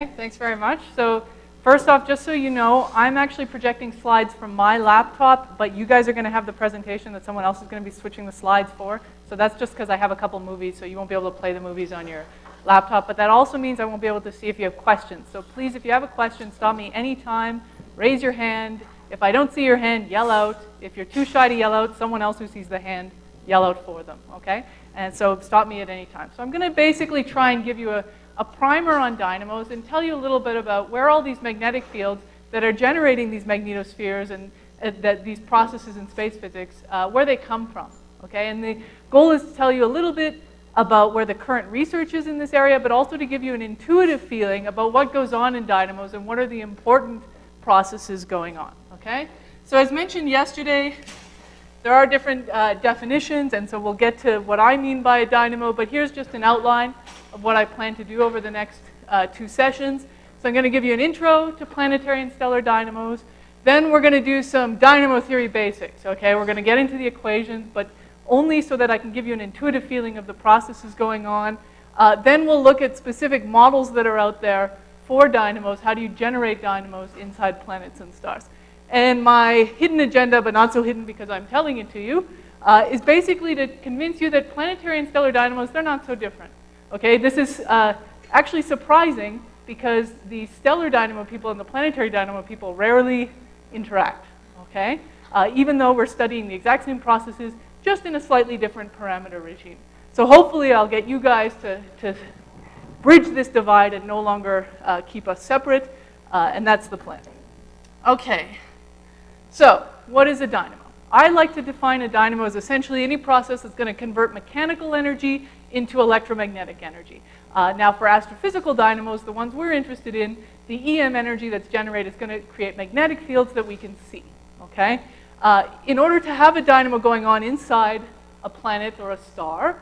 Thanks very much. So first off, just so you know, I'm actually projecting slides from my laptop, but you guys are going to have the presentation that someone else is going to be switching the slides for. So that's just because I have a couple movies, so you won't be able to play the movies on your laptop. But that also means I won't be able to see if you have questions. So please, if you have a question, stop me anytime. Raise your hand. If I don't see your hand, yell out. If you're too shy to yell out, someone else who sees the hand, yell out for them, okay? And so stop me at any time. So I'm going to basically try and give you a primer on dynamos and tell you a little bit about where all these magnetic fields that are generating these magnetospheres and that these processes in space physics, where they come from, okay? And the goal is to tell you a little bit about where the current research is in this area, but also to give you an intuitive feeling about what goes on in dynamos and what are the important processes going on, okay? So as mentioned yesterday, there are different definitions, and so we'll get to what I mean by a dynamo, but here's just an outline of what I plan to do over the next 2 sessions. So I'm going to give you an intro to planetary and stellar dynamos. Then we're going to do some dynamo theory basics, okay? We're going to get into the equations, but only so that I can give you an intuitive feeling of the processes going on. Then we'll look at specific models that are out there for dynamos. How do you generate dynamos inside planets and stars? And my hidden agenda, but not so hidden because I'm telling it to you, is basically to convince you that planetary and stellar dynamos, they're not so different. Okay, this is actually surprising because the stellar dynamo people and the planetary dynamo people rarely interact, okay? Even though we're studying the exact same processes, just in a slightly different parameter regime. So hopefully I'll get you guys to bridge this divide and no longer keep us separate, and that's the plan. Okay. So, what is a dynamo? I like to define a dynamo as essentially any process that's going to convert mechanical energy into electromagnetic energy. Now, for astrophysical dynamos, the ones we're interested in, the EM energy that's generated is going to create magnetic fields that we can see, okay? In order to have a dynamo going on inside a planet or a star,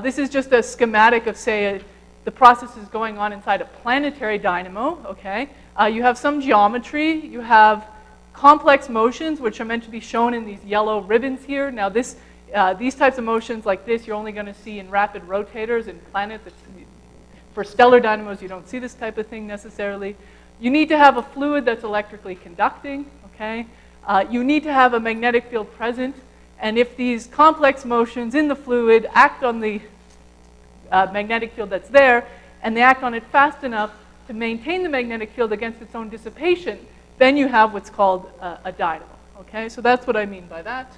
this is just a schematic of, say, the processes going on inside a planetary dynamo, okay? You have some geometry, you have complex motions, which are meant to be shown in these yellow ribbons here. Now, these types of motions like this, you're only going to see in rapid rotators in planets. For stellar dynamos, you don't see this type of thing necessarily. You need to have a fluid that's electrically conducting, okay? You need to have a magnetic field present, and if these complex motions in the fluid act on the magnetic field that's there, and they act on it fast enough to maintain the magnetic field against its own dissipation, then you have what's called a dynamo, okay? So that's what I mean by that.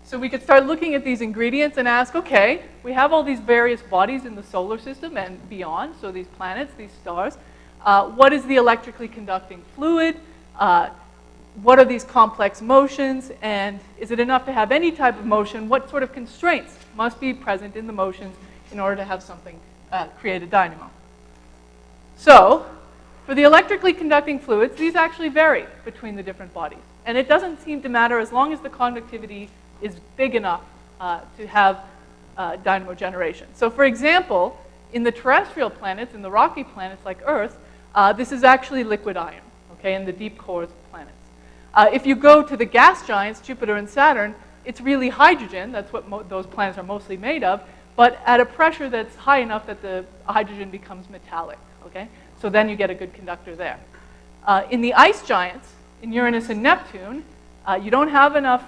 So we could start looking at these ingredients and ask, okay, we have all these various bodies in the solar system and beyond, so these planets, these stars. What is the electrically conducting fluid? What are these complex motions? And is it enough to have any type of motion? What sort of constraints must be present in the motions in order to have something create a dynamo? So, for the electrically conducting fluids, these actually vary between the different bodies. And it doesn't seem to matter as long as the conductivity is big enough to have dynamo generation. So for example, in the terrestrial planets, in the rocky planets like Earth, this is actually liquid iron, okay, in the deep cores of planets. If you go to the gas giants, Jupiter and Saturn, it's really hydrogen. That's what those planets are mostly made of, but at a pressure that's high enough that the hydrogen becomes metallic, okay? So then you get a good conductor there. In the ice giants, in Uranus and Neptune, you don't have enough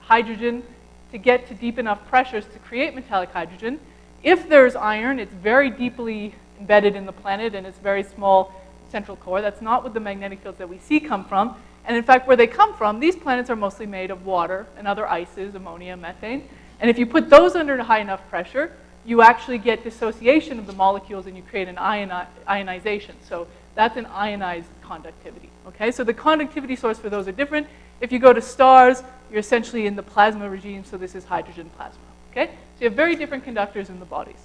hydrogen to get to deep enough pressures to create metallic hydrogen. If there's iron, it's very deeply embedded in the planet and it's very small central core. That's not what the magnetic fields that we see come from. And in fact, where they come from, these planets are mostly made of water and other ices, ammonia, methane. And if you put those under high enough pressure, you actually get dissociation of the molecules and you create an ionization. So that's an ionized conductivity, okay? So the conductivity source for those are different. If you go to stars, you're essentially in the plasma regime, so this is hydrogen plasma, okay? So you have very different conductors in the bodies.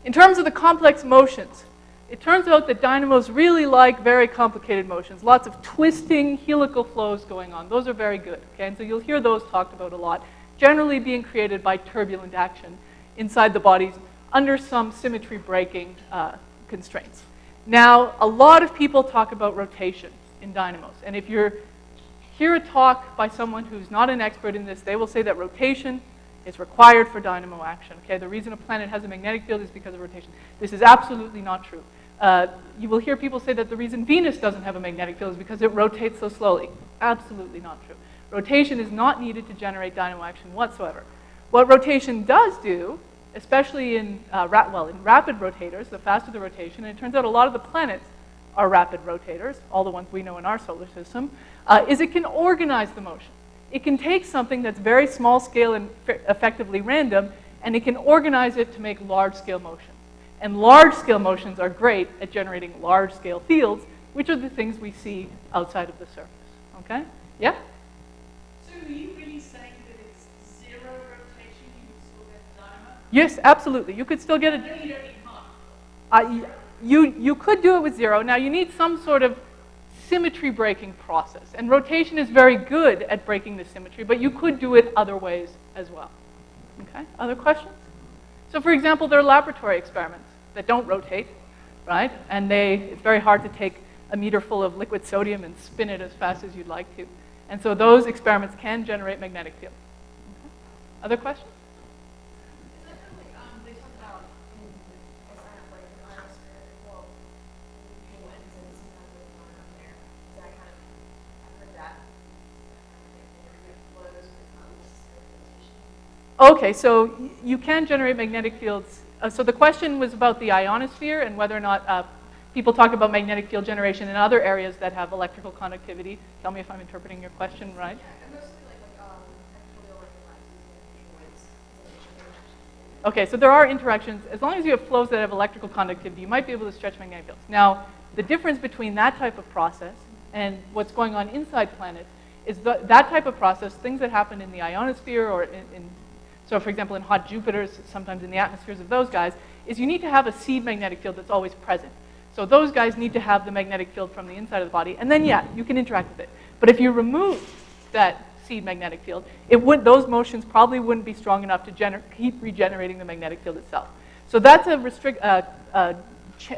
In terms of the complex motions, it turns out that dynamos really like very complicated motions, lots of twisting helical flows going on. Those are very good, okay? And so you'll hear those talked about a lot, generally being created by turbulent action inside the bodies under some symmetry breaking constraints. Now, a lot of people talk about rotation in dynamos. And if you hear a talk by someone who's not an expert in this, they will say that rotation is required for dynamo action. Okay, the reason a planet has a magnetic field is because of rotation. This is absolutely not true. You will hear people say that the reason Venus doesn't have a magnetic field is because it rotates so slowly. Absolutely not true. Rotation is not needed to generate dynamo action whatsoever. What rotation does do, especially in rapid rotators, the faster the rotation, and it turns out a lot of the planets are rapid rotators, all the ones we know in our solar system, is it can organize the motion. It can take something that's very small scale and effectively random, and it can organize it to make large scale motions. And large scale motions are great at generating large scale fields, which are the things we see outside of the surface. Okay? Yeah? So are you really saying that it's zero rotation, you would still get dynamo? Yes, absolutely. You could still get I know you don't need half. You could do it with zero. Now you need some sort of symmetry breaking process. And rotation is very good at breaking the symmetry, but you could do it other ways as well. Okay, other questions? So for example, there are laboratory experiments that don't rotate, right? And it's very hard to take a meter full of liquid sodium and spin it as fast as you'd like to. And so those experiments can generate magnetic fields. Okay. Other questions? Is that kind of like, they talk about in the like the ionosphere, well, penguins and sometimes what's going on there. Is that kind of, I've heard that it flows, but it's not necessarily rotation. Okay, so you can generate magnetic fields. So the question was about the ionosphere and whether or not people talk about magnetic field generation in other areas that have electrical conductivity. Tell me if I'm interpreting your question right. Yeah, and mostly like penguins. Okay, so there are interactions. As long as you have flows that have electrical conductivity, you might be able to stretch magnetic fields. Now, the difference between that type of process and what's going on inside planets is that type of process, things that happen in the ionosphere or so for example, in hot Jupiters, sometimes in the atmospheres of those guys, is you need to have a seed magnetic field that's always present. So those guys need to have the magnetic field from the inside of the body, and then yeah, you can interact with it. But if you remove that seed magnetic field, those motions probably wouldn't be strong enough to keep regenerating the magnetic field itself. So that's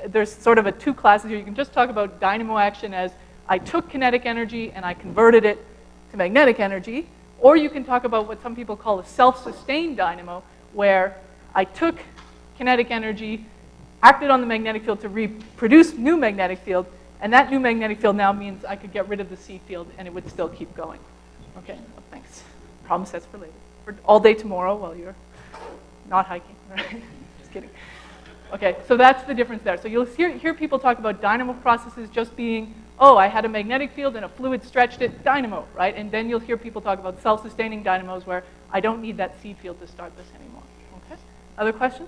there's sort of two classes here. You can just talk about dynamo action as I took kinetic energy and I converted it to magnetic energy. Or you can talk about what some people call a self-sustained dynamo, where I took kinetic energy, acted on the magnetic field to reproduce new magnetic field, and that new magnetic field now means I could get rid of the seed field and it would still keep going. Okay, well, thanks. Problem sets for later. For all day tomorrow while you're not hiking, right? Just kidding. Okay, so that's the difference there. So you'll hear people talk about dynamo processes just being, oh, I had a magnetic field and a fluid stretched it, dynamo, right? And then you'll hear people talk about self-sustaining dynamos where I don't need that seed field to start this anymore. Okay, other questions?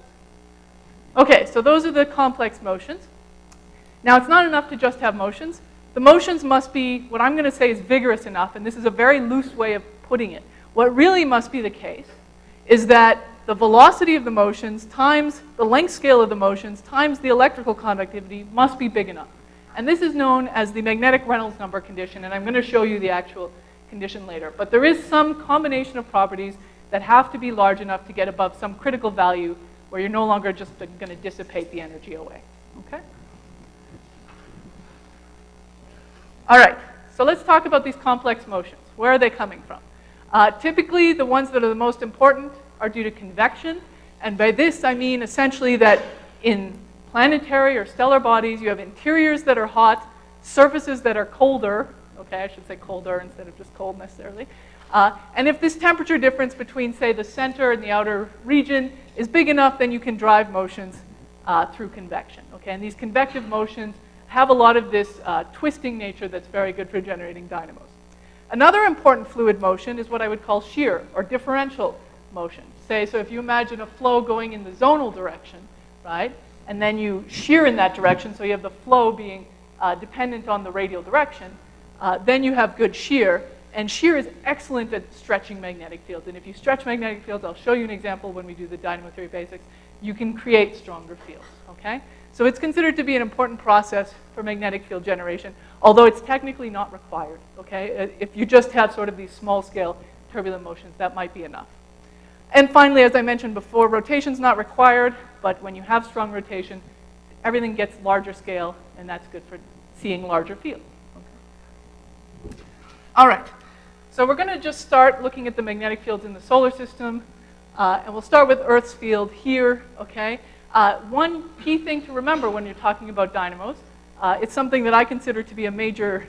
Okay, so those are the complex motions. Now, it's not enough to just have motions. The motions must be, what I'm going to say is vigorous enough, and this is a very loose way of putting it. What really must be the case is that the velocity of the motions times the length scale of the motions times the electrical conductivity must be big enough. And this is known as the magnetic Reynolds number condition, and I'm going to show you the actual condition later. But there is some combination of properties that have to be large enough to get above some critical value where you're no longer just going to dissipate the energy away. Okay? All right, so let's talk about these complex motions. Where are they coming from? Typically, the ones that are the most important are due to convection. And by this, I mean essentially that in planetary or stellar bodies, you have interiors that are hot, surfaces that are colder. Okay, I should say colder instead of just cold necessarily. And if this temperature difference between, say, the center and the outer region is big enough, then you can drive motions through convection. Okay, and these convective motions have a lot of this twisting nature that's very good for generating dynamos. Another important fluid motion is what I would call shear or differential motion. So if you imagine a flow going in the zonal direction, right, and then you shear in that direction, so you have the flow being dependent on the radial direction, then you have good shear. And shear is excellent at stretching magnetic fields. And if you stretch magnetic fields, I'll show you an example when we do the dynamo theory basics, you can create stronger fields, okay? So it's considered to be an important process for magnetic field generation, although it's technically not required, okay? If you just have sort of these small-scale turbulent motions, that might be enough. And finally, as I mentioned before, rotation's not required, but when you have strong rotation, everything gets larger scale, and that's good for seeing larger fields. Okay. All right, so we're going to just start looking at the magnetic fields in the solar system. And we'll start with Earth's field here, okay? One key thing to remember when you're talking about dynamos, it's something that I consider to be a major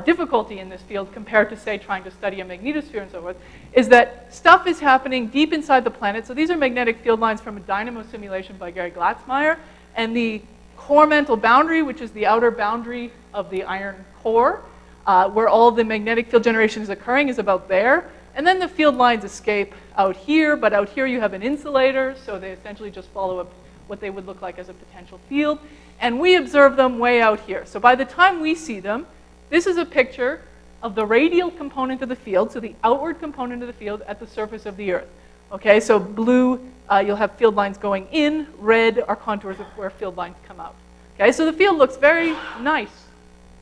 difficulty in this field compared to, say, trying to study a magnetosphere and so forth, is that stuff is happening deep inside the planet. So these are magnetic field lines from a dynamo simulation by Gary Glatzmeyer. And the core mantle boundary, which is the outer boundary of the iron core, where all the magnetic field generation is occurring, is about there. And then the field lines escape out here, but out here you have an insulator, so they essentially just follow up what they would look like as a potential field. And we observe them way out here. So by the time we see them, this is a picture of the radial component of the field, so the outward component of the field at the surface of the Earth. Okay, so blue, you'll have field lines going in. Red are contours of where field lines come out. Okay, so the field looks very nice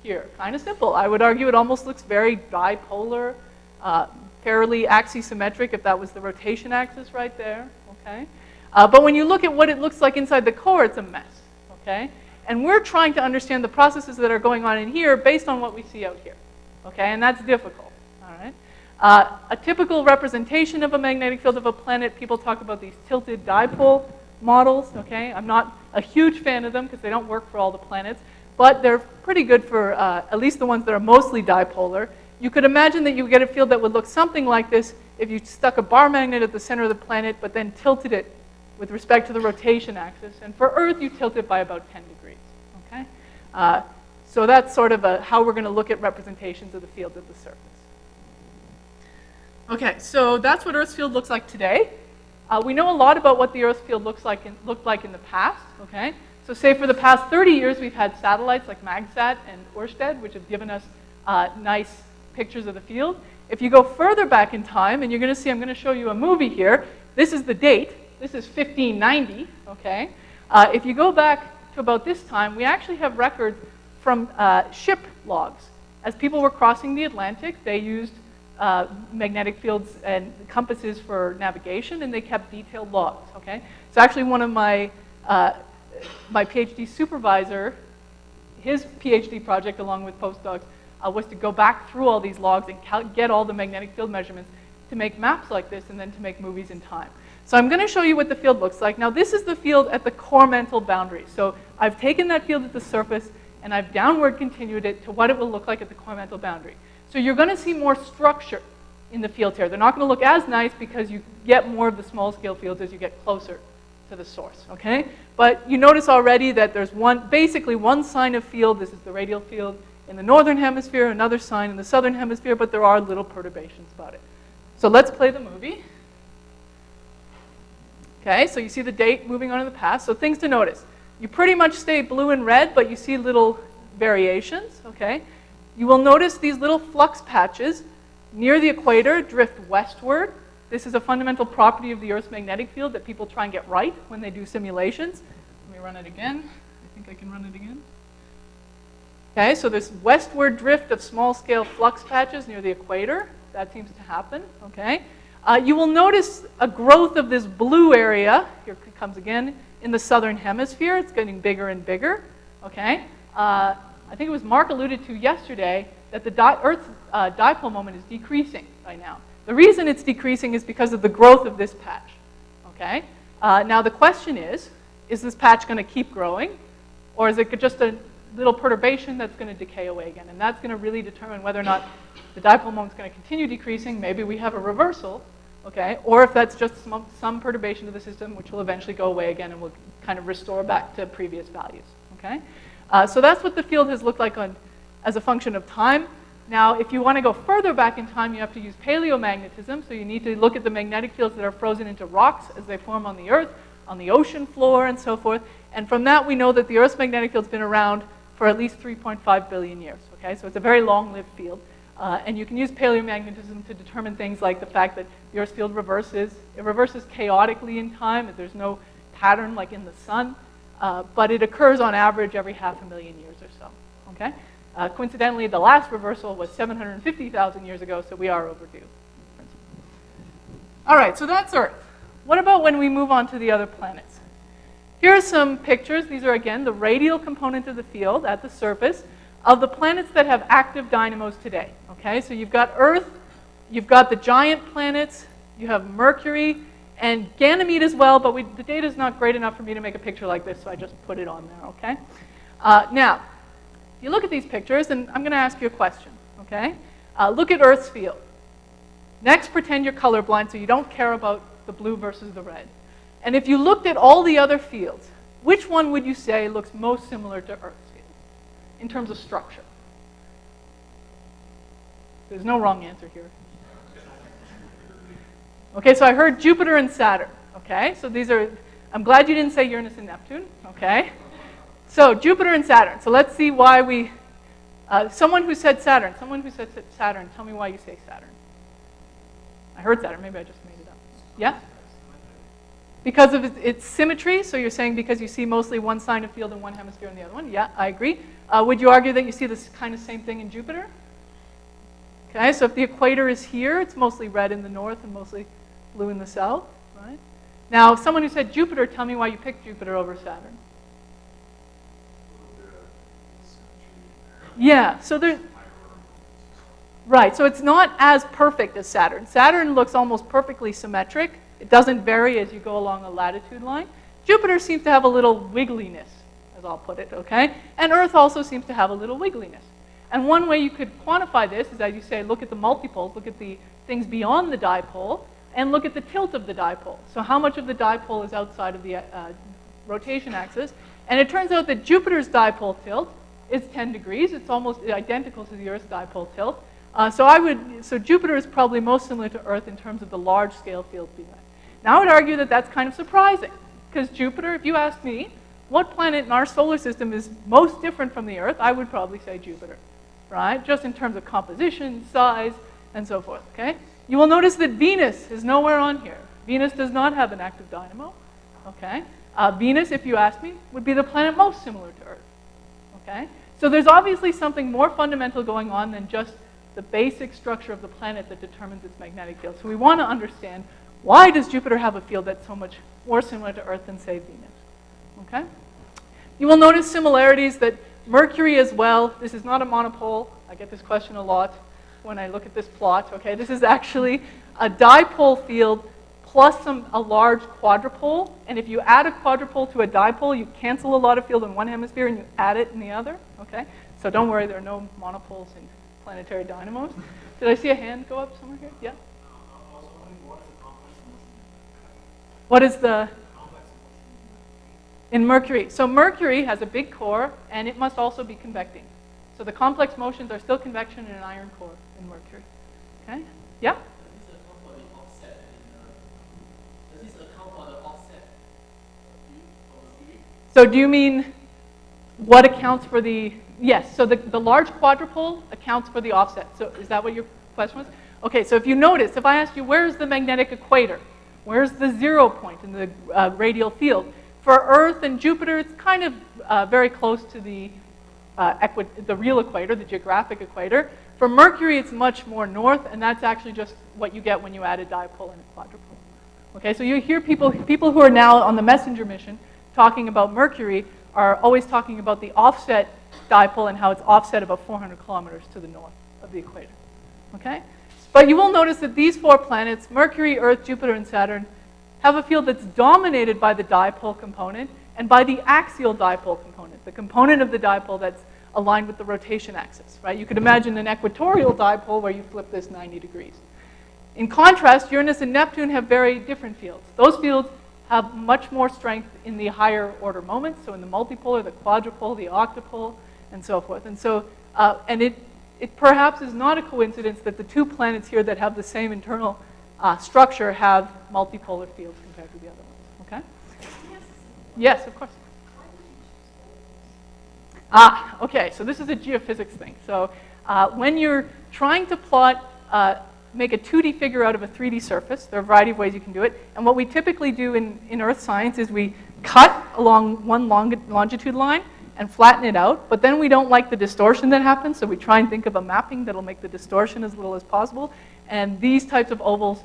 here, kind of simple. I would argue it almost looks very dipolar, fairly axisymmetric if that was the rotation axis right there. Okay, but when you look at what it looks like inside the core, it's a mess. Okay. And we're trying to understand the processes that are going on in here based on what we see out here. Okay, and that's difficult. All right. A typical representation of a magnetic field of a planet, people talk about these tilted dipole models. Okay, I'm not a huge fan of them because they don't work for all the planets, but they're pretty good for at least the ones that are mostly dipolar. You could imagine that you would get a field that would look something like this if you stuck a bar magnet at the center of the planet, but then tilted it with respect to the rotation axis. And for Earth, you tilt it by about 10 degrees. Okay? So that's sort of how we're going to look at representations of the fields at the surface. Okay, so that's what Earth's field looks like today. We know a lot about what the Earth's field looked like in the past. Okay? So say for the past 30 years, we've had satellites like MagSat and Ørsted, which have given us nice pictures of the field. If you go further back in time, and you're going to see, I'm going to show you a movie here. This is the date. This is 1590, okay? If you go back to about this time, we actually have records from ship logs. As people were crossing the Atlantic, they used magnetic fields and compasses for navigation, and they kept detailed logs, okay? So actually one of my PhD supervisor, his PhD project along with postdocs, was to go back through all these logs and get all the magnetic field measurements to make maps like this and then to make movies in time. So I'm going to show you what the field looks like. Now this is the field at the core mantle boundary. So I've taken that field at the surface and I've downward continued it to what it will look like at the core mantle boundary. So you're going to see more structure in the field here. They're not going to look as nice because you get more of the small scale fields as you get closer to the source, okay? But you notice already that there's basically one sign of field. This is the radial field in the northern hemisphere, another sign in the southern hemisphere, but there are little perturbations about it. So let's play the movie. Okay, so you see the date moving on in the past. So things to notice. You pretty much stay blue and red, but you see little variations, okay? You will notice these little flux patches near the equator drift westward. This is a fundamental property of the Earth's magnetic field that people try and get right when they do simulations. Let me run it again. I think I can run it again. Okay, so this westward drift of small-scale flux patches near the equator, that seems to happen, okay? You will notice a growth of this blue area, here it comes again, in the southern hemisphere. It's getting bigger and bigger, okay? I think it was Mark alluded to yesterday that the Earth's dipole moment is decreasing right now. The reason it's decreasing is because of the growth of this patch, okay? Now the question is this patch going to keep growing, or is it just a little perturbation that's going to decay away again? And that's going to really determine whether or not the dipole moment is going to continue decreasing. Maybe we have a reversal, okay? Or if that's just some perturbation of the system, which will eventually go away again and will kind of restore back to previous values, okay? So that's what the field has looked like as a function of time. Now, if you want to go further back in time, you have to use paleomagnetism. So you need to look at the magnetic fields that are frozen into rocks as they form on the Earth, on the ocean floor, and so forth. And from that, we know that the Earth's magnetic field's been around for at least 3.5 billion years, okay? So it's a very long-lived field. And you can use paleomagnetism to determine things like the fact that the Earth's field reverses. It reverses chaotically in time. There's no pattern like in the sun. But it occurs on average every 500,000 years or so, okay? Coincidentally, the last reversal was 750,000 years ago, so we are overdue. All right, so that's Earth. What about when we move on to the other planets? Here are some pictures. These are, again, the radial component of the field at the surface of the planets that have active dynamos today. Okay, so you've got Earth, you've got the giant planets, you have Mercury, and Ganymede as well, but the data is not great enough for me to make a picture like this, so I just put it on there, okay? Now, you look at these pictures, and I'm going to ask you a question, okay? Look at Earth's field. Next, pretend you're colorblind, so you don't care about the blue versus the red. And if you looked at all the other fields, which one would you say looks most similar to Earth's field in terms of structure? There's no wrong answer here. Okay, so I heard Jupiter and Saturn, okay? So these are, I'm glad you didn't say Uranus and Neptune, okay? So Jupiter and Saturn. So let's see why we, someone who said Saturn, tell me why you say Saturn. I heard Saturn, maybe I just made it up. Yeah? Because of its symmetry, so you're saying because you see mostly one sign of field in one hemisphere and the other one? Yeah, I agree. Would you argue that you see this kind of same thing in Jupiter? Okay, so if the equator is here, it's mostly red in the north and mostly blue in the south, right? Now, someone who said Jupiter, tell me why you picked Jupiter over Saturn. Yeah, so there, right, so it's not as perfect as Saturn. Saturn looks almost perfectly symmetric. It doesn't vary as you go along a latitude line. Jupiter seems to have a little wiggliness, as I'll put it, okay? And Earth also seems to have a little wiggliness. And one way you could quantify this is, as you say, look at the multipoles, look at the things beyond the dipole, and look at the tilt of the dipole. So how much of the dipole is outside of the rotation axis? And it turns out that Jupiter's dipole tilt is 10 degrees. It's almost identical to the Earth's dipole tilt. So Jupiter is probably most similar to Earth in terms of the large-scale field being met. Now I would argue that that's kind of surprising, because Jupiter, if you asked me, what planet in our solar system is most different from the Earth, I would probably say Jupiter, right? Just in terms of composition, size, and so forth, okay? You will notice that Venus is nowhere on here. Venus does not have an active dynamo, okay? Venus, if you ask me, would be the planet most similar to Earth, okay? So there's obviously something more fundamental going on than just the basic structure of the planet that determines its magnetic field. So we want to understand, why does Jupiter have a field that's so much more similar to Earth than, say, Venus? Okay? You will notice similarities that Mercury as well, this is not a monopole. I get this question a lot when I look at this plot. Okay, this is actually a dipole field plus a large quadrupole. And if you add a quadrupole to a dipole, you cancel a lot of field in one hemisphere and you add it in the other. Okay? So don't worry, there are no monopoles in planetary dynamos. Did I see a hand go up somewhere here? Yeah? What is the in Mercury? So Mercury has a big core, and it must also be convecting. So the complex motions are still convection in an iron core in Mercury. Okay? Yeah? Does this account for the offset? So do you mean what accounts for the, yes, so the large quadrupole accounts for the offset. So is that what your question was? Okay, so if you notice, if I asked you, where's the magnetic equator? Where's the 0 point in the radial field? For Earth and Jupiter, it's kind of very close to the real equator, the geographic equator. For Mercury, it's much more north, and that's actually just what you get when you add a dipole and a quadrupole. Okay, so you hear people who are now on the Messenger mission talking about Mercury are always talking about the offset dipole and how it's offset about 400 kilometers to the north of the equator. Okay? But you will notice that these four planets, Mercury, Earth, Jupiter, and Saturn, have a field that's dominated by the dipole component and by the axial dipole component, the component of the dipole that's aligned with the rotation axis, right? You could imagine an equatorial dipole where you flip this 90 degrees. In contrast, Uranus and Neptune have very different fields. Those fields have much more strength in the higher order moments, so in the multipolar, the quadrupole, the octupole, and so forth. And so, it perhaps is not a coincidence that the two planets here that have the same internal structure have multipolar fields compared to the other ones, okay? Yes, of course. Okay, so this is a geophysics thing. So when you're trying to plot, make a 2D figure out of a 3D surface, there are a variety of ways you can do it. And what we typically do in earth science is we cut along one longitude line and flatten it out, but then we don't like the distortion that happens, so we try and think of a mapping that'll make the distortion as little as possible. And these types of ovals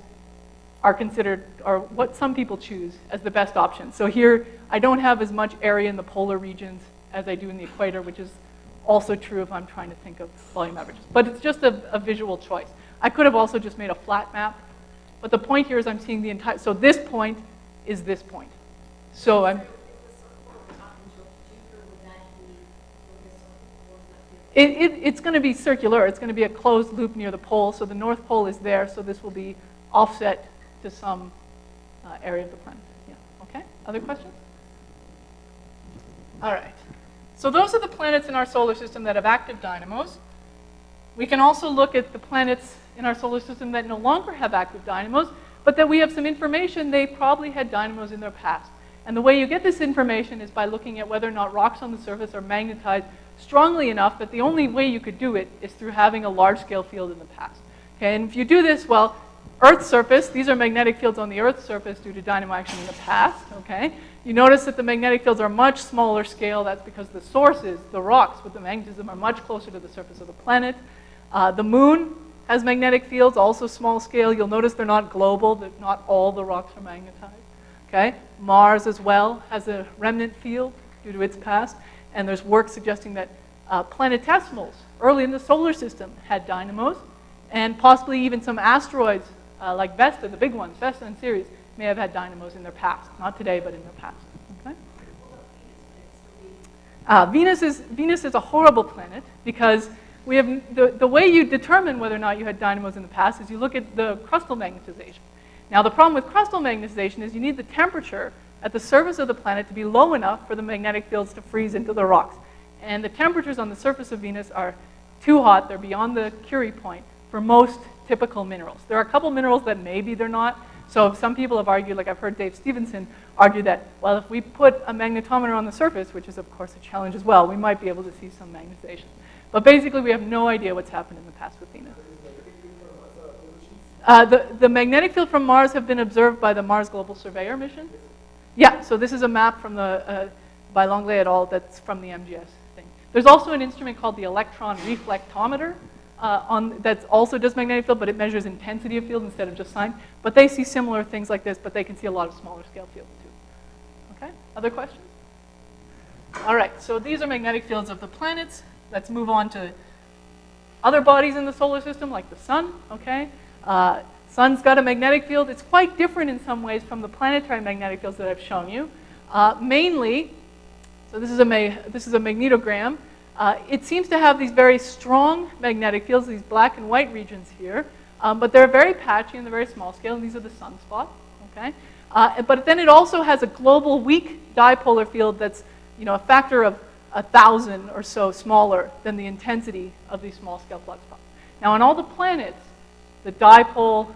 are considered, or what some people choose as the best option. So here, I don't have as much area in the polar regions as I do in the equator, which is also true if I'm trying to think of volume averages. But it's just a visual choice. I could have also just made a flat map, But the point here is I'm seeing the entire, so this point is this point. So I'm, it's going to be circular. It's going to be a closed loop near the pole. So the North Pole is there. So this will be offset to some area of the planet. Yeah. Okay. Other questions? All right. So those are the planets in our solar system that have active dynamos. We can also look at the planets in our solar system that no longer have active dynamos, but that we have some information they probably had dynamos in their past. And the way you get this information is by looking at whether or not rocks on the surface are magnetized strongly enough that the only way you could do it is through having a large-scale field in the past. Okay, and if you do this, well, Earth's surface, these are magnetic fields on the Earth's surface due to dynamo action in the past, okay? You notice that the magnetic fields are much smaller scale. That's because the sources, the rocks with the magnetism, are much closer to the surface of the planet. The moon has magnetic fields, also small scale. You'll notice they're not global, that not all the rocks are magnetized. Okay? Mars as well has a remnant field due to its past, and there's work suggesting that planetesimals early in the solar system had dynamos, and possibly even some asteroids like Vesta, the big ones, Vesta and Ceres, may have had dynamos in their past. Not today, but in their past. Okay? Venus is a horrible planet because we have the way you determine whether or not you had dynamos in the past is you look at the crustal magnetization. Now, the problem with crustal magnetization is you need the temperature at the surface of the planet to be low enough for the magnetic fields to freeze into the rocks. And the temperatures on the surface of Venus are too hot. They're beyond the Curie point for most typical minerals. There are a couple minerals that maybe they're not. So some people have argued, like I've heard Dave Stevenson argue that, well, if we put a magnetometer on the surface, which is of course a challenge as well, we might be able to see some magnetization. But basically, we have no idea what's happened in the past with Venus. The magnetic field from Mars have been observed by the Mars Global Surveyor mission. Yeah, so this is a map from the, by Langlais et al. That's from the MGS thing. There's also an instrument called the electron reflectometer that also does magnetic field, but it measures intensity of field instead of just sign. But they see similar things like this, but they can see a lot of smaller scale fields too. Okay, other questions? All right, so these are magnetic fields of the planets. Let's move on to other bodies in the solar system, like the sun, okay? Sun's got a magnetic field. It's quite different in some ways from the planetary magnetic fields that I've shown you. Mainly, so this is a magnetogram. It seems to have these very strong magnetic fields, these black and white regions here, but they're very patchy and they're very small scale, and these are the sunspots, okay? But then it also has a global weak dipolar field that's, you know, a factor of 1,000 or so smaller than the intensity of these small scale flux spots. Now, on all the planets, the dipole,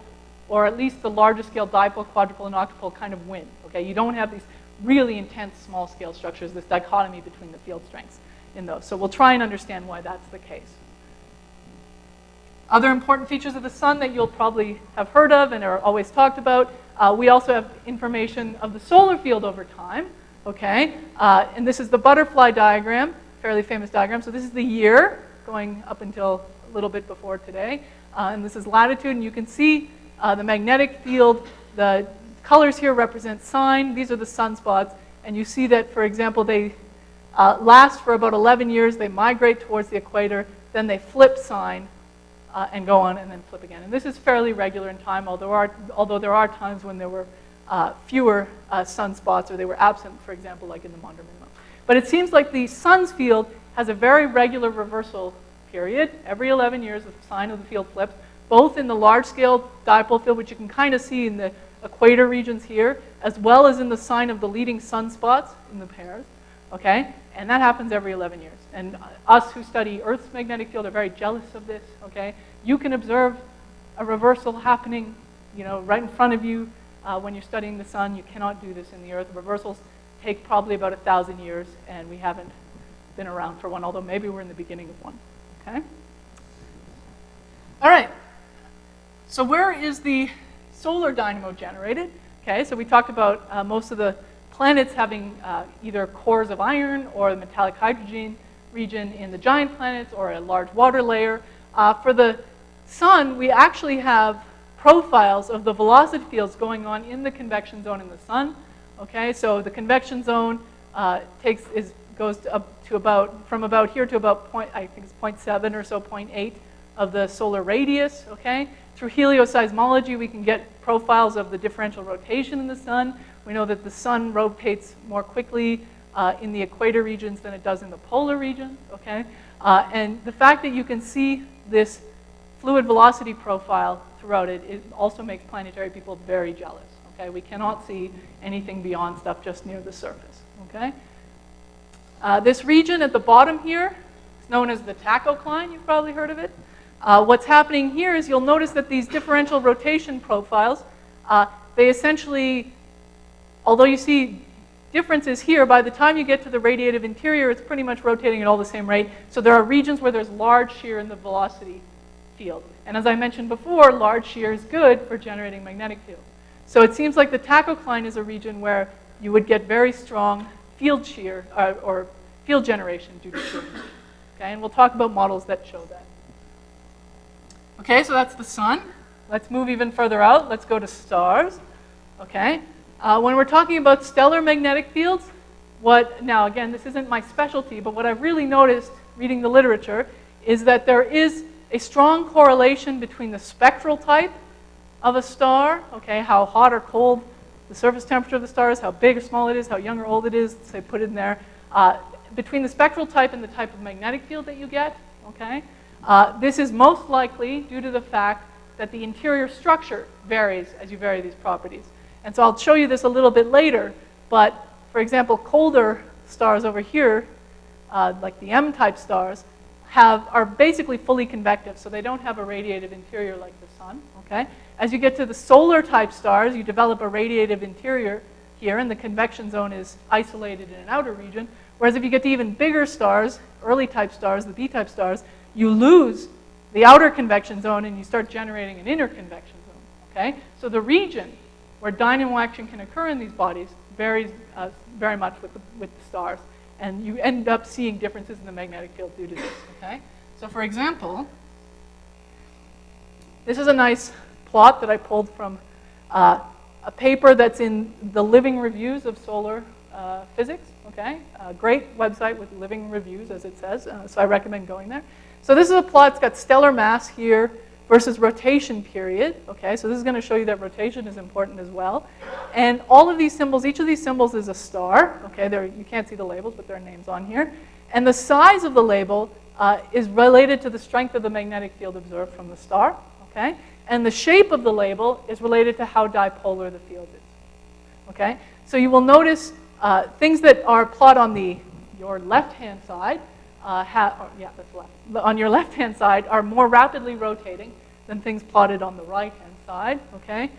or at least the larger scale dipole, quadrupole, and octupole kind of win. Okay, you don't have these really intense small scale structures, this dichotomy between the field strengths in those. So we'll try and understand why that's the case. Other important features of the sun that you'll probably have heard of and are always talked about. We also have information of the solar field over time. Okay, and this is the butterfly diagram, fairly famous diagram. So this is the year going up until a little bit before today. And this is latitude, and you can see the magnetic field. The colors here represent sign. These are the sunspots. And you see that, for example, they last for about 11 years. They migrate towards the equator. Then they flip sign and go on and then flip again. And this is fairly regular in time, although there are times when there were fewer sunspots or they were absent, for example, like in the Maunder minimum. But it seems like the sun's field has a very regular reversal period. Every 11 years, the sign of the field flips, both in the large-scale dipole field, which you can kind of see in the equator regions here, as well as in the sign of the leading sunspots in the pairs, okay? And that happens every 11 years. And us who study Earth's magnetic field are very jealous of this, okay? You can observe a reversal happening, you know, right in front of you when you're studying the sun. You cannot do this in the Earth. Reversals take probably about 1,000 years, and we haven't been around for one, although maybe we're in the beginning of one. Okay? All right. So where is the solar dynamo generated? Okay, so we talked about most of the planets having either cores of iron or the metallic hydrogen region in the giant planets or a large water layer. For the sun, we actually have profiles of the velocity fields going on in the convection zone in the sun. Okay, so the convection zone goes up to about, from about here to about I think it's 0.7 or so, 0.8 of the solar radius, okay? Through helioseismology, we can get profiles of the differential rotation in the sun. We know that the sun rotates more quickly in the equator regions than it does in the polar regions, okay? And the fact that you can see this fluid velocity profile throughout it, it also makes planetary people very jealous, okay? We cannot see anything beyond stuff just near the surface, okay? This region at the bottom here is known as the tachocline. You've probably heard of it. What's happening here is you'll notice that these differential rotation profiles, they essentially, although you see differences here, by the time you get to the radiative interior, it's pretty much rotating at all the same rate. So there are regions where there's large shear in the velocity field. And as I mentioned before, large shear is good for generating magnetic fields. So it seems like the tachocline is a region where you would get very strong field shear or field generation due to shear. Okay, and we'll talk about models that show that. Okay, so that's the sun. Let's move even further out. Let's go to stars. Okay, when we're talking about stellar magnetic fields, now again, this isn't my specialty, but what I've really noticed reading the literature is that there is a strong correlation between the spectral type of a star, okay, how hot or cold the surface temperature of the star is, how big or small it is, how young or old it is, say put it in there, between the spectral type and the type of magnetic field that you get, okay? This is most likely due to the fact that the interior structure varies as you vary these properties. And so I'll show you this a little bit later, but for example, colder stars over here, like the M-type stars, are basically fully convective, so they don't have a radiative interior like the sun, okay? As you get to the solar-type stars, you develop a radiative interior here, and the convection zone is isolated in an outer region, whereas if you get to even bigger stars, early-type stars, the B-type stars, you lose the outer convection zone and you start generating an inner convection zone, okay? So the region where dynamo action can occur in these bodies varies very much with the stars. And you end up seeing differences in the magnetic field due to this, okay? So for example, this is a nice plot that I pulled from a paper that's in the Living Reviews of Solar Physics, okay? A great website with living reviews, as it says, so I recommend going there. So this is a plot, it's got stellar mass here versus rotation period, okay? So this is going to show you that rotation is important as well. And all of these symbols, each of these symbols is a star, okay? You can't see the labels, but there are names on here. And the size of the label is related to the strength of the magnetic field observed from the star, okay? And the shape of the label is related to how dipolar the field is, okay? So you will notice things that are plotted on your left-hand side, that's left. On your left-hand side are more rapidly rotating than things plotted on the right-hand side, okay?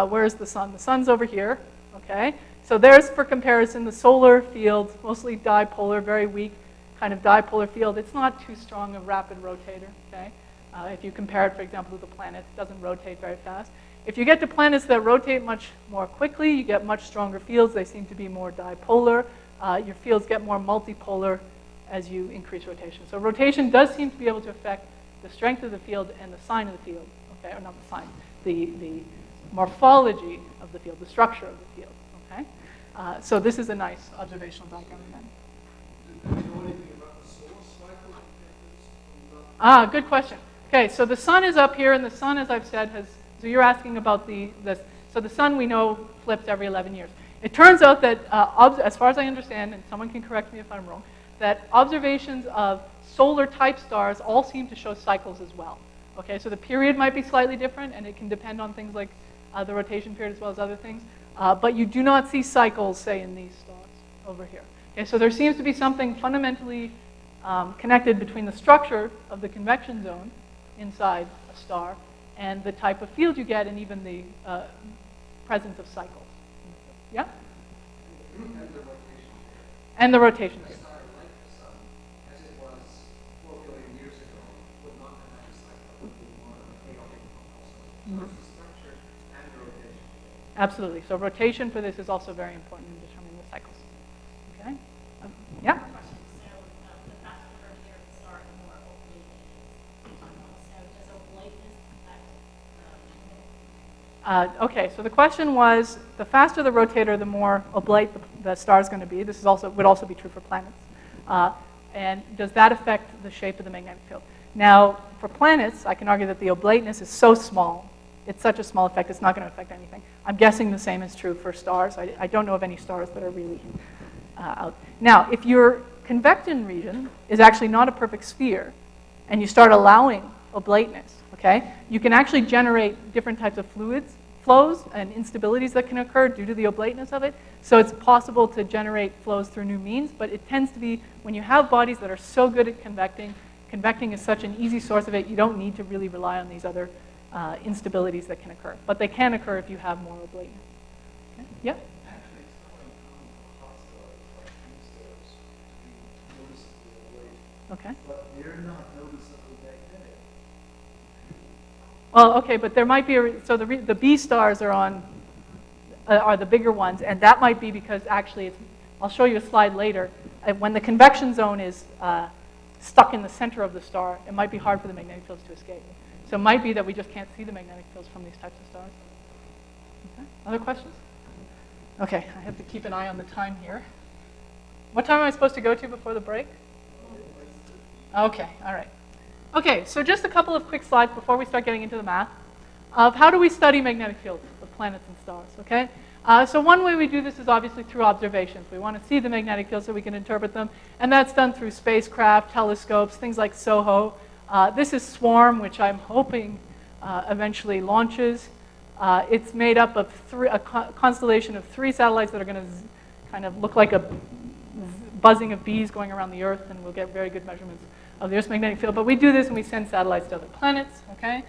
Where's the sun? The sun's over here, okay? So there's, for comparison, the solar field, mostly dipolar, very weak kind of dipolar field. It's not too strong a rapid rotator, okay? If you compare it, for example, to the planets, it doesn't rotate very fast. If you get to planets that rotate much more quickly, you get much stronger fields. They seem to be more dipolar. Your fields get more multipolar as you increase rotation. So rotation does seem to be able to affect the strength of the field and the sign of the field, okay? Or not the sign, the morphology of the field, the structure of the field, okay? So this is a nice observational diagram then. Do you know anything about the solar cycle? Good question. Okay, so the sun is up here, and the sun, as I've said, so you're asking about so the sun we know flips every 11 years. It turns out that, as far as I understand, and someone can correct me if I'm wrong, that observations of solar-type stars all seem to show cycles as well. Okay, so the period might be slightly different, and it can depend on things like the rotation period as well as other things. But you do not see cycles, say, in these stars over here. Okay, so there seems to be something fundamentally connected between the structure of the convection zone inside a star and the type of field you get and even the presence of cycles. Yeah? And the rotation period. Absolutely. So rotation for this is also very important in determining the cycles. Okay? Yeah? So the faster the rotator of the star, the more oblique it is. So does obliqueness affect Okay, so the question was, the faster the rotator, the more oblate the star is going to be. This is would also be true for planets. And does that affect the shape of the magnetic field? Now, for planets, I can argue that the oblateness is so small, it's such a small effect, it's not going to affect anything. I'm guessing the same is true for stars. I don't know of any stars that are really out. Now, if your convection region is actually not a perfect sphere, and you start allowing oblateness, okay, you can actually generate different types of fluids, flows, and instabilities that can occur due to the oblateness of it. So it's possible to generate flows through new means, but it tends to be when you have bodies that are so good at convecting is such an easy source of it, you don't need to really rely on these other instabilities that can occur. But they can occur if you have more oblateness. Okay? Yep? Actually, it's not uncommon for hot stars like U-stars to be noticeably late, Okay. but they're not noticeably magnetic. Well, okay, but there might be so the B stars are the bigger ones, and that might be because actually I'll show you a slide later. When the convection zone is stuck in the center of the star, it might be hard for the magnetic fields to escape. So it might be that we just can't see the magnetic fields from these types of stars. Okay. Other questions? Okay, I have to keep an eye on the time here. What time am I supposed to go to before the break? Okay, all right. Okay, so just a couple of quick slides before we start getting into the math of how do we study magnetic fields of planets and stars, okay? So one way we do this is obviously through observations. We want to see the magnetic fields so we can interpret them, and that's done through spacecraft, telescopes, things like SOHO. This is SWARM, which I'm hoping eventually launches. It's made up of a constellation of 3 satellites that are going to kind of look like a buzzing of bees going around the Earth, and we'll get very good measurements of the Earth's magnetic field. But we do this and we send satellites to other planets, okay?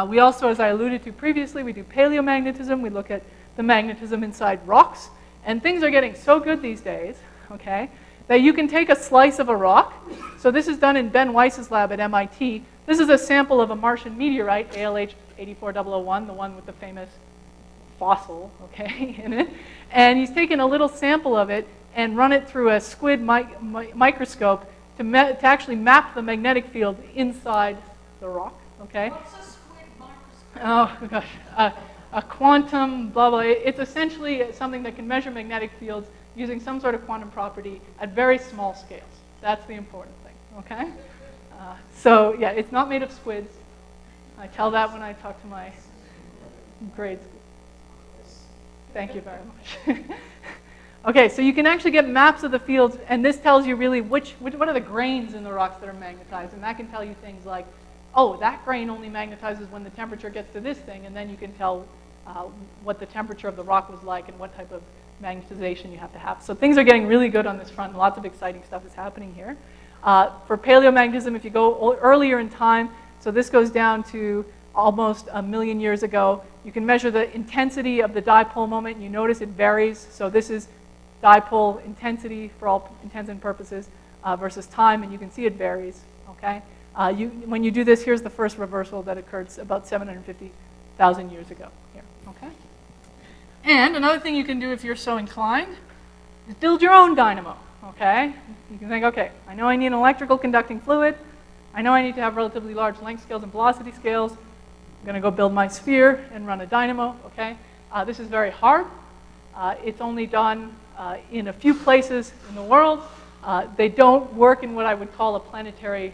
We also, as I alluded to previously, we do paleomagnetism. We look at the magnetism inside rocks. And things are getting so good these days, okay, that you can take a slice of a rock. So this is done in Ben Weiss's lab at MIT. This is a sample of a Martian meteorite, ALH 84001, the one with the famous fossil, okay, in it. And he's taken a little sample of it and run it through a squid microscope to actually map the magnetic field inside the rock, okay? What's a squid microscope? Oh, gosh. A quantum blah, blah. It's essentially something that can measure magnetic fields using some sort of quantum property at very small scales. That's the important thing, okay? So, yeah, it's not made of squids. I tell that when I talk to my grade school. Thank you very much. Okay, so you can actually get maps of the fields, and this tells you really what are the grains in the rocks that are magnetized, and that can tell you things like, oh, that grain only magnetizes when the temperature gets to this thing, and then you can tell what the temperature of the rock was like and what type of magnetization you have to have. So things are getting really good on this front, and lots of exciting stuff is happening here. For paleomagnetism, if you go earlier in time, so this goes down to almost 1 million years ago, you can measure the intensity of the dipole moment, and you notice it varies. So this is dipole intensity for all intents and purposes versus time, and you can see it varies, okay? When you do this, here's the first reversal that occurred about 750,000 years ago here, okay? And another thing you can do if you're so inclined is build your own dynamo, okay? You can think, okay, I know I need an electrical conducting fluid. I know I need to have relatively large length scales and velocity scales. I'm going to go build my sphere and run a dynamo, okay? This is very hard. It's only done in a few places in the world. They don't work in what I would call a planetary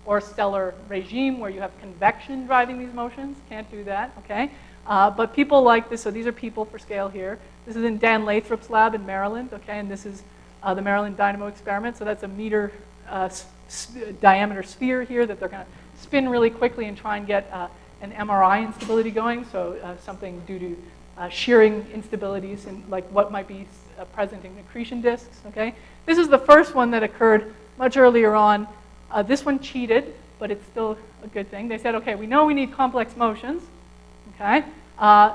or stellar regime where you have convection driving these motions. Can't do that, okay? But people like this, so these are people for scale here. This is in Dan Lathrop's lab in Maryland, okay? And this is the Maryland Dynamo experiment. So that's a meter diameter sphere here that they're going to spin really quickly and try and get an MRI instability going. So something due to shearing instabilities in like what might be present in accretion disks, okay? This is the first one that occurred much earlier on. This one cheated, but it's still a good thing. They said, okay, we know we need complex motions, okay?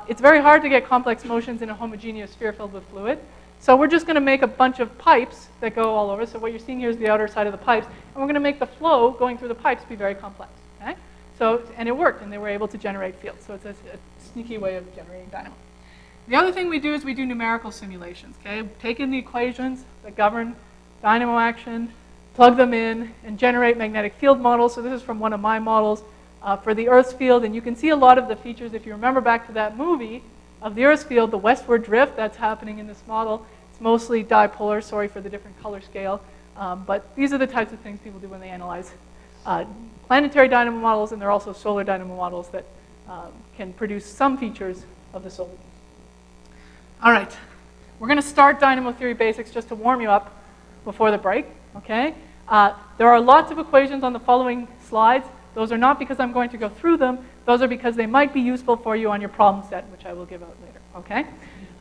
It's very hard to get complex motions in a homogeneous sphere filled with fluid. So we're just going to make a bunch of pipes that go all over. So what you're seeing here is the outer side of the pipes. And we're going to make the flow going through the pipes be very complex, okay? So, and it worked, and they were able to generate fields. So it's a sneaky way of generating dynamo. The other thing we do is we do numerical simulations, okay? Take in the equations that govern dynamo action, plug them in, and generate magnetic field models. So this is from one of my models for the Earth's field. And you can see a lot of the features, if you remember back to that movie of the Earth's field, the westward drift that's happening in this model. It's mostly dipolar, sorry for the different color scale. But these are the types of things people do when they analyze planetary dynamo models, and there are also solar dynamo models that can produce some features of the solar. All right, we're going to start dynamo theory basics just to warm you up before the break, okay? There are lots of equations on the following slides. Those are not because I'm going to go through them. Those are because they might be useful for you on your problem set, which I will give out later, okay?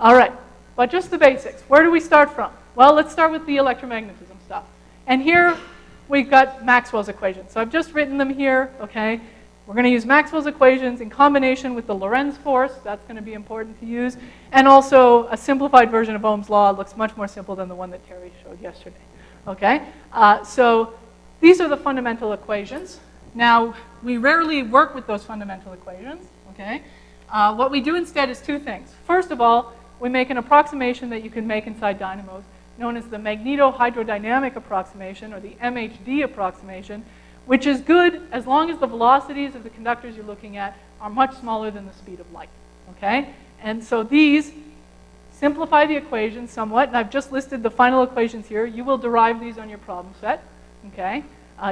All right, but just the basics. Where do we start from? Well, let's start with the electromagnetism stuff. And here we've got Maxwell's equations. So I've just written them here, okay? We're going to use Maxwell's equations in combination with the Lorentz force. That's going to be important to use. And also a simplified version of Ohm's law. It looks much more simple than the one that Terry showed yesterday, okay? So these are the fundamental equations. Now, we rarely work with those fundamental equations, okay? What we do instead is two things. First of all, we make an approximation that you can make inside dynamos, known as the magnetohydrodynamic approximation, or the MHD approximation, which is good as long as the velocities of the conductors you're looking at are much smaller than the speed of light, okay? And so these simplify the equation somewhat, and I've just listed the final equations here. You will derive these on your problem set, okay?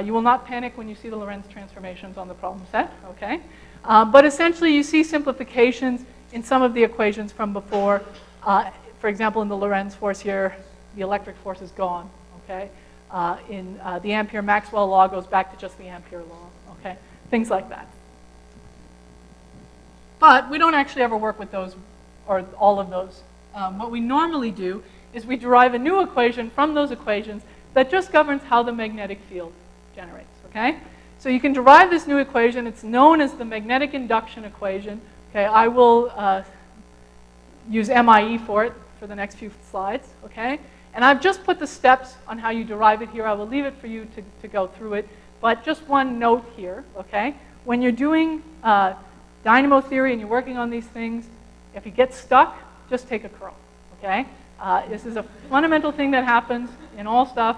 You will not panic when you see the Lorentz transformations on the problem set, okay? But essentially, you see simplifications in some of the equations from before. For example, in the Lorentz force here, the electric force is gone, okay? In the Ampere-Maxwell law goes back to just the Ampere law, okay? Things like that. But we don't actually ever work with those, or all of those. What we normally do is we derive a new equation from those equations that just governs how the magnetic field generates, okay? So you can derive this new equation. It's known as the magnetic induction equation. Okay, I will use MIE for it for the next few slides, okay? And I've just put the steps on how you derive it here. I will leave it for you to go through it. But just one note here, okay? When you're doing dynamo theory and you're working on these things, if you get stuck, just take a curl, okay? This is a fundamental thing that happens in all stuff.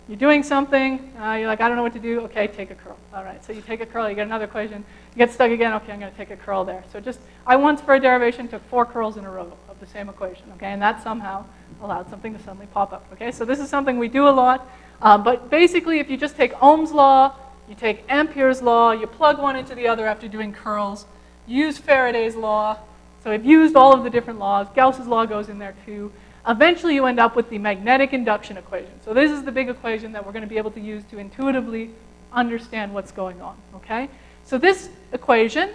You're doing something, you're like, I don't know what to do. Okay, take a curl. All right, so you take a curl, you get another equation. You get stuck again, okay, I'm going to take a curl there. So just, I once for a derivation took 4 curls in a row of the same equation, okay? And that somehow allowed something to suddenly pop up, okay? So this is something we do a lot. But basically, if you just take Ohm's law, you take Ampere's law, you plug one into the other after doing curls, you use Faraday's law. So I've used all of the different laws. Gauss's law goes in there too. Eventually, you end up with the magnetic induction equation. So this is the big equation that we're going to be able to use to intuitively understand what's going on, okay? So this equation,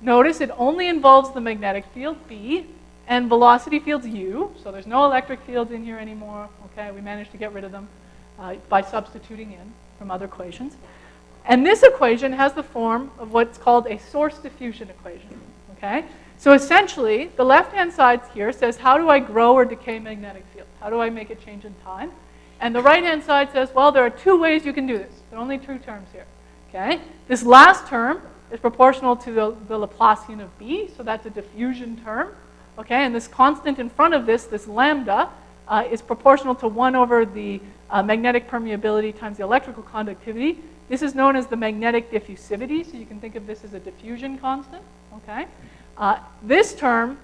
notice it only involves the magnetic field, B, and velocity fields, U. So there's no electric fields in here anymore, okay? We managed to get rid of them by substituting in from other equations. And this equation has the form of what's called a source diffusion equation, okay? So essentially, the left-hand side here says, how do I grow or decay magnetic field? How do I make it change in time? And the right-hand side says, well, there are 2 ways you can do this. There are only 2 terms here, okay? This last term is proportional to the Laplacian of B, so that's a diffusion term, okay? And this constant in front of this lambda, is proportional to 1 over the magnetic permeability times the electrical conductivity. This is known as the magnetic diffusivity, so you can think of this as a diffusion constant, okay? This term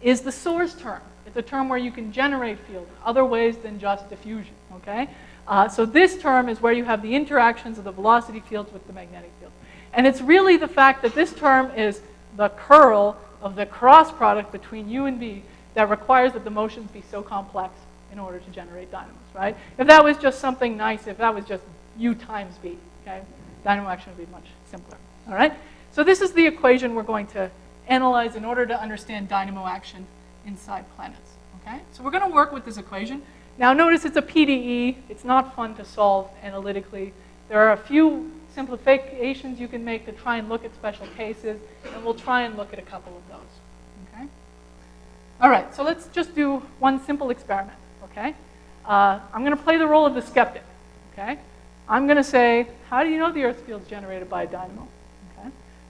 is the source term. It's a term where you can generate field in other ways than just diffusion, okay? So this term is where you have the interactions of the velocity fields with the magnetic field. And it's really the fact that this term is the curl of the cross product between U and B that requires that the motions be so complex in order to generate dynamos, right? If that was just something nice, if that was just U times B, okay, dynamo action would be much simpler, all right? So this is the equation we're going to analyze in order to understand dynamo action inside planets, okay? So we're going to work with this equation. Now notice it's a PDE. It's not fun to solve analytically. There are a few simplifications you can make to try and look at special cases, and we'll try and look at a couple of those, okay? All right, so let's just do one simple experiment, okay? I'm going to play the role of the skeptic, okay? I'm going to say, how do you know the Earth's field is generated by a dynamo?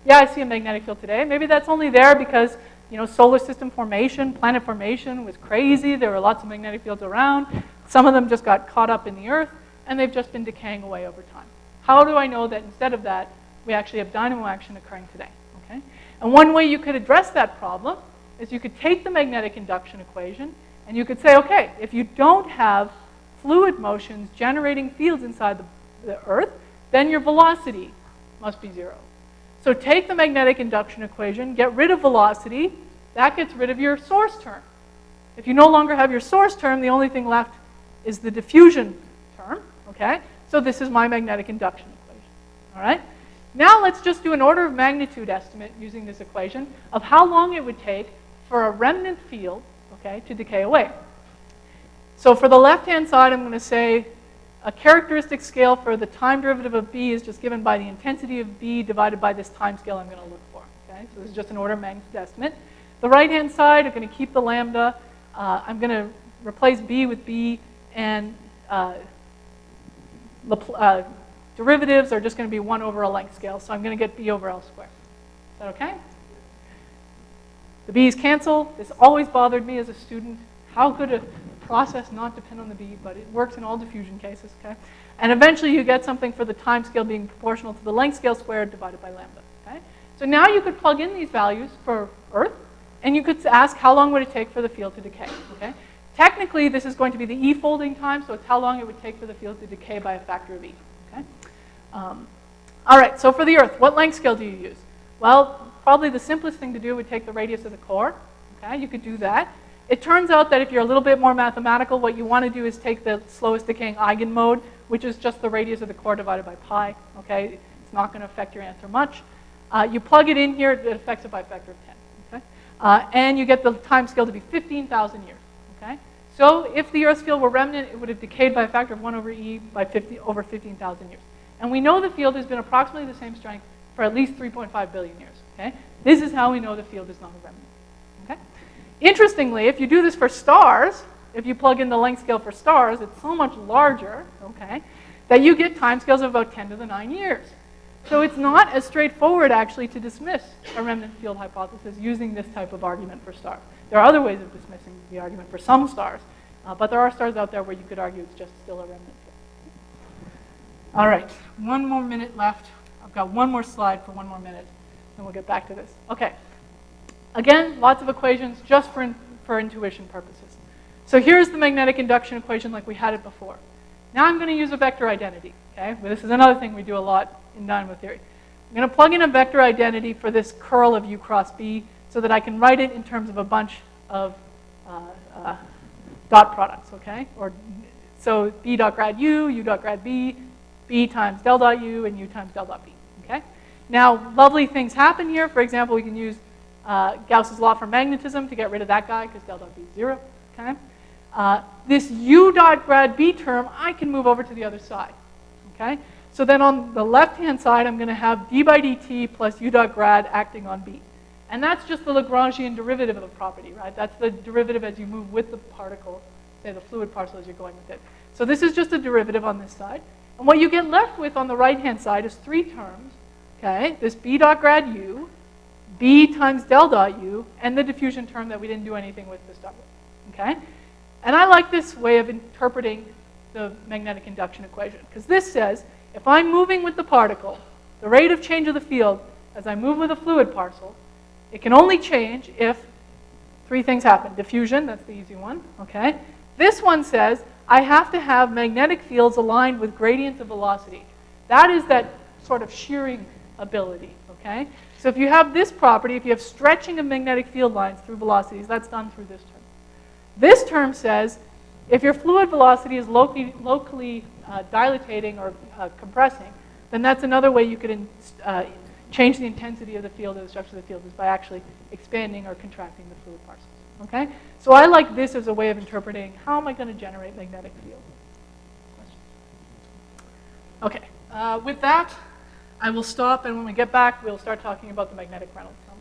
Yeah, I see a magnetic field today. Maybe that's only there because, you know, solar system formation, planet formation was crazy. There were lots of magnetic fields around. Some of them just got caught up in the Earth, and they've just been decaying away over time. How do I know that instead of that, we actually have dynamo action occurring today? Okay? And one way you could address that problem is you could take the magnetic induction equation, and you could say, okay, if you don't have fluid motions generating fields inside the Earth, then your velocity must be 0. So take the magnetic induction equation, get rid of velocity, that gets rid of your source term. If you no longer have your source term, the only thing left is the diffusion term, okay? So this is my magnetic induction equation, all right? Now let's just do an order of magnitude estimate using this equation of how long it would take for a remnant field, okay, to decay away. So for the left-hand side, I'm going to say a characteristic scale for the time derivative of B is just given by the intensity of B divided by this time scale I'm going to look for, okay? So this is just an order of magnitude estimate. The right-hand side, I'm going to keep the lambda. I'm going to replace B with B, and derivatives are just going to be 1 over a length scale, so I'm going to get B over L squared. Is that okay? The B's cancel. This always bothered me as a student. How could a process not depend on the B? But it works in all diffusion cases, okay? And eventually you get something for the time scale being proportional to the length scale squared divided by lambda, okay? So now you could plug in these values for Earth, and you could ask how long would it take for the field to decay, okay? Technically, this is going to be the E folding time, so it's how long it would take for the field to decay by a factor of E, okay? All right, so for the Earth, what length scale do you use? Well, probably the simplest thing to do would take the radius of the core, okay? You could do that. It turns out that if you're a little bit more mathematical, what you want to do is take the slowest decaying eigenmode, which is just the radius of the core divided by pi, okay? It's not going to affect your answer much. You plug it in here, it affects it by a factor of 10, okay? And you get the time scale to be 15,000 years, okay? So if the Earth's field were remnant, it would have decayed by a factor of 1 over E by over 15,000 years. And we know the field has been approximately the same strength for at least 3.5 billion years, okay? This is how we know the field is not a remnant, okay? Interestingly, if you do this for stars, if you plug in the length scale for stars, it's so much larger, okay, that you get timescales of about 10 to the 9 years. So it's not as straightforward, actually, to dismiss a remnant field hypothesis using this type of argument for stars. There are other ways of dismissing the argument for some stars, but there are stars out there where you could argue it's just still a remnant field. All right, 1 more minute left. I've got 1 more slide for 1 more minute, and we'll get back to this. Okay. Again, lots of equations just for intuition purposes. So here's the magnetic induction equation like we had it before. Now I'm going to use a vector identity, okay? But this is another thing we do a lot in dynamo theory. I'm going to plug in a vector identity for this curl of U cross B so that I can write it in terms of a bunch of dot products, okay? Or so B dot grad U dot grad B, B times del dot U, and U times del dot B, okay? Now, lovely things happen here. For example, we can use Gauss's law for magnetism to get rid of that guy because del dot B is 0, okay? This U dot grad B term, I can move over to the other side, okay? So then on the left-hand side, I'm going to have d by dt plus U dot grad acting on B. And that's just the Lagrangian derivative of the property, right? That's the derivative as you move with the particle, say the fluid parcel as you're going with it. So this is just a derivative on this side. And what you get left with on the right-hand side is 3 terms, okay? This B dot grad U, B times del dot U, and the diffusion term that we didn't do anything with to start with, okay? And I like this way of interpreting the magnetic induction equation, because this says, if I'm moving with the particle, the rate of change of the field as I move with a fluid parcel, it can only change if 3 things happen. Diffusion, that's the easy one, okay? This one says, I have to have magnetic fields aligned with gradients of velocity. That is that sort of shearing ability, okay? So if you have this property, if you have stretching of magnetic field lines through velocities, that's done through this term. This term says, if your fluid velocity is locally dilatating or compressing, then that's another way you could change the intensity of the field or the structure of the field is by actually expanding or contracting the fluid parcels, okay? So I like this as a way of interpreting how am I going to generate magnetic field. Questions? Okay, with that, I will stop, and when we get back, we'll start talking about the magnetic Reynolds number.